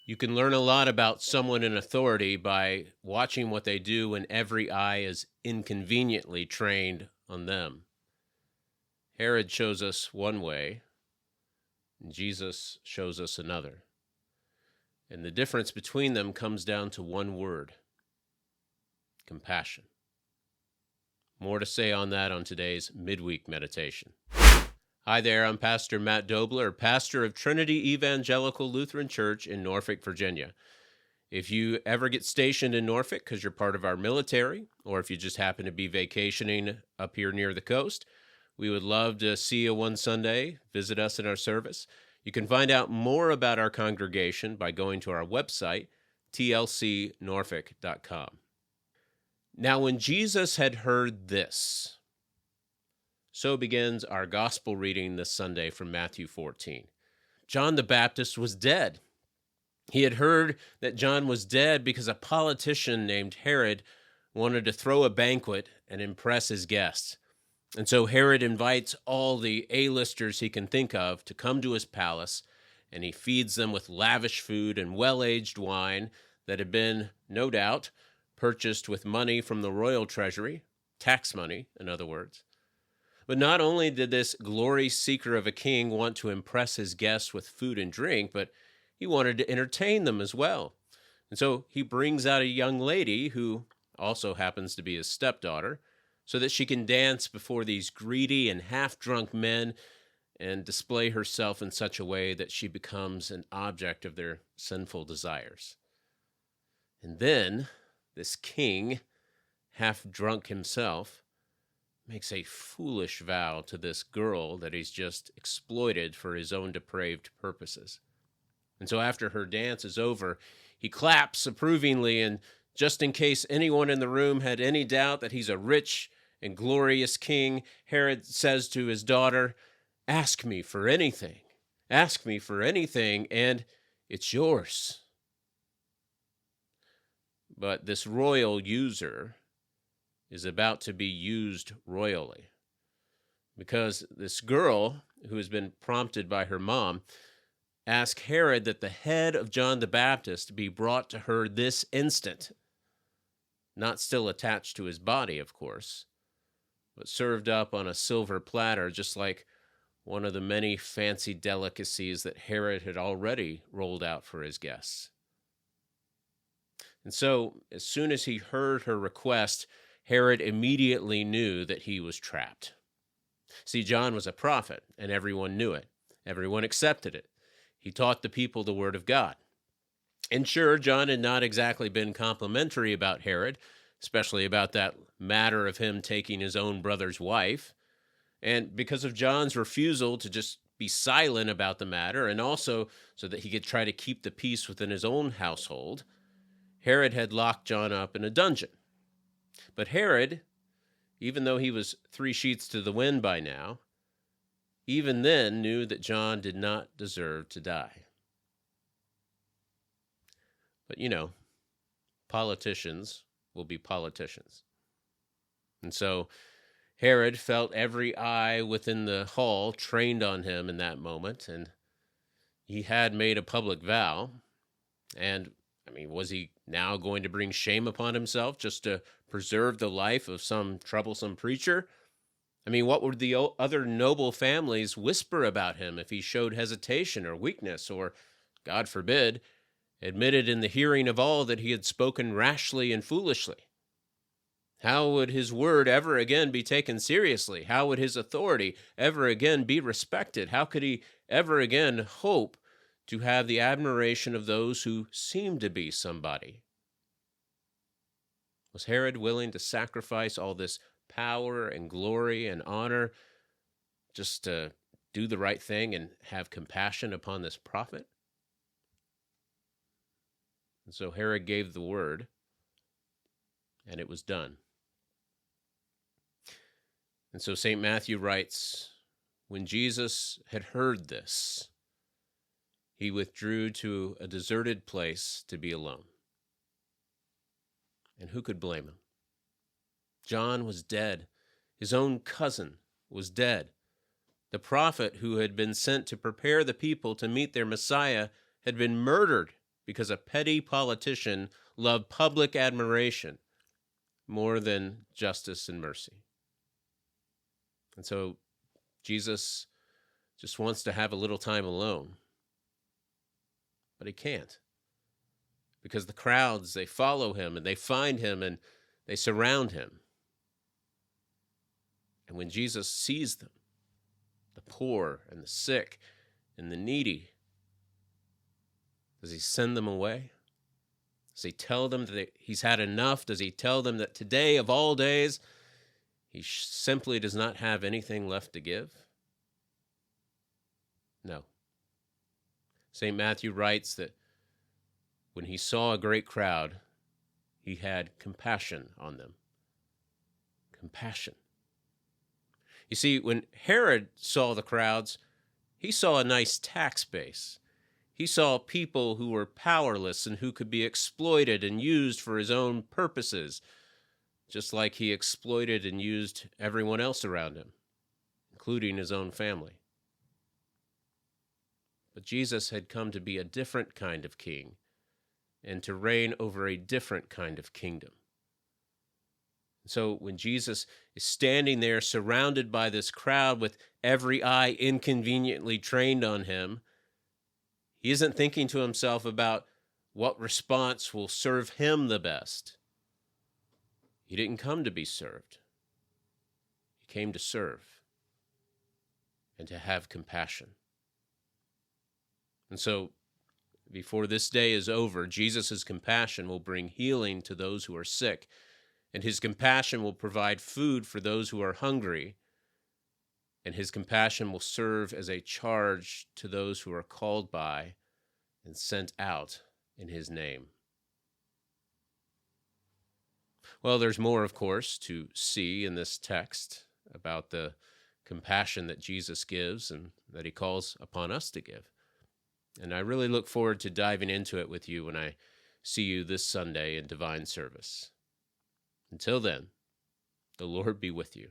You can learn a lot about someone in authority by watching what they do when every eye is inconveniently trained on them. Herod shows us one way, and Jesus shows us another. And the difference between them comes down to one word: compassion. More to say on that on today's Midweek Meditation. Hi there, I'm Pastor Matt Doebler, pastor of Trinity Evangelical Lutheran Church in Norfolk, Virginia. If you ever get stationed in Norfolk because you're part of our military, or if you just happen to be vacationing up here near the coast, we would love to see you one Sunday, visit us in our service. You can find out more about our congregation by going to our website, tlcnorfolk.com. Now, when Jesus had heard this, so begins our gospel reading this Sunday from Matthew 14. John the Baptist was dead. He had heard that John was dead because a politician named Herod wanted to throw a banquet and impress his guests. And so Herod invites all the A-listers he can think of to come to his palace, and he feeds them with lavish food and well-aged wine that had been, no doubt, purchased with money from the royal treasury, tax money, in other words. But not only did this glory seeker of a king want to impress his guests with food and drink, but he wanted to entertain them as well. And so he brings out a young lady who also happens to be his stepdaughter, so that she can dance before these greedy and half-drunk men and display herself in such a way that she becomes an object of their sinful desires. And then this king, half-drunk himself, makes a foolish vow to this girl that he's just exploited for his own depraved purposes. And so after her dance is over, he claps approvingly, and just in case anyone in the room had any doubt that he's a rich and glorious king, Herod says to his daughter, "Ask me for anything. Ask me for anything, and it's yours." But this royal user is about to be used royally, because this girl, who has been prompted by her mom, asked Herod that the head of John the Baptist be brought to her this instant, not still attached to his body, of course, but served up on a silver platter, just like one of the many fancy delicacies that Herod had already rolled out for his guests. And so, as soon as he heard her request, Herod immediately knew that he was trapped. See, John was a prophet, and everyone knew it. Everyone accepted it. He taught the people the word of God. And sure, John had not exactly been complimentary about Herod, especially about that matter of him taking his own brother's wife. And because of John's refusal to just be silent about the matter, and also so that he could try to keep the peace within his own household, Herod had locked John up in a dungeon. But Herod, even though he was 3 sheets to the wind by now, even then knew that John did not deserve to die. But politicians will be politicians. And so Herod felt every eye within the hall trained on him in that moment, and he had made a public vow. And, was he now going to bring shame upon himself just to preserve the life of some troublesome preacher? What would the other noble families whisper about him if he showed hesitation or weakness, or, God forbid, admitted in the hearing of all that he had spoken rashly and foolishly? How would his word ever again be taken seriously? How would his authority ever again be respected? How could he ever again hope to have the admiration of those who seemed to be somebody? Was Herod willing to sacrifice all this power and glory and honor just to do the right thing and have compassion upon this prophet? And so Herod gave the word, and it was done. And so St. Matthew writes, when Jesus had heard this, he withdrew to a deserted place to be alone. And who could blame him? John was dead. His own cousin was dead. The prophet who had been sent to prepare the people to meet their Messiah had been murdered because a petty politician loved public admiration more than justice and mercy. And so Jesus just wants to have a little time alone, but he can't, because the crowds, they follow him and they find him and they surround him. And when Jesus sees them, the poor and the sick and the needy, does he send them away? Does he tell them that he's had enough? Does he tell them that today of all days, he simply does not have anything left to give? No. St. Matthew writes that when he saw a great crowd, he had compassion on them. Compassion. You see, when Herod saw the crowds, he saw a nice tax base. He saw people who were powerless and who could be exploited and used for his own purposes, just like he exploited and used everyone else around him, including his own family. But Jesus had come to be a different kind of king and to reign over a different kind of kingdom. So when Jesus is standing there surrounded by this crowd with every eye inconveniently trained on him, he isn't thinking to himself about what response will serve him the best. He didn't come to be served. He came to serve and to have compassion. And so, before this day is over, Jesus' compassion will bring healing to those who are sick, and his compassion will provide food for those who are hungry, and his compassion will serve as a charge to those who are called by and sent out in his name. Well, there's more, of course, to see in this text about the compassion that Jesus gives and that he calls upon us to give. And I really look forward to diving into it with you when I see you this Sunday in divine service. Until then, the Lord be with you.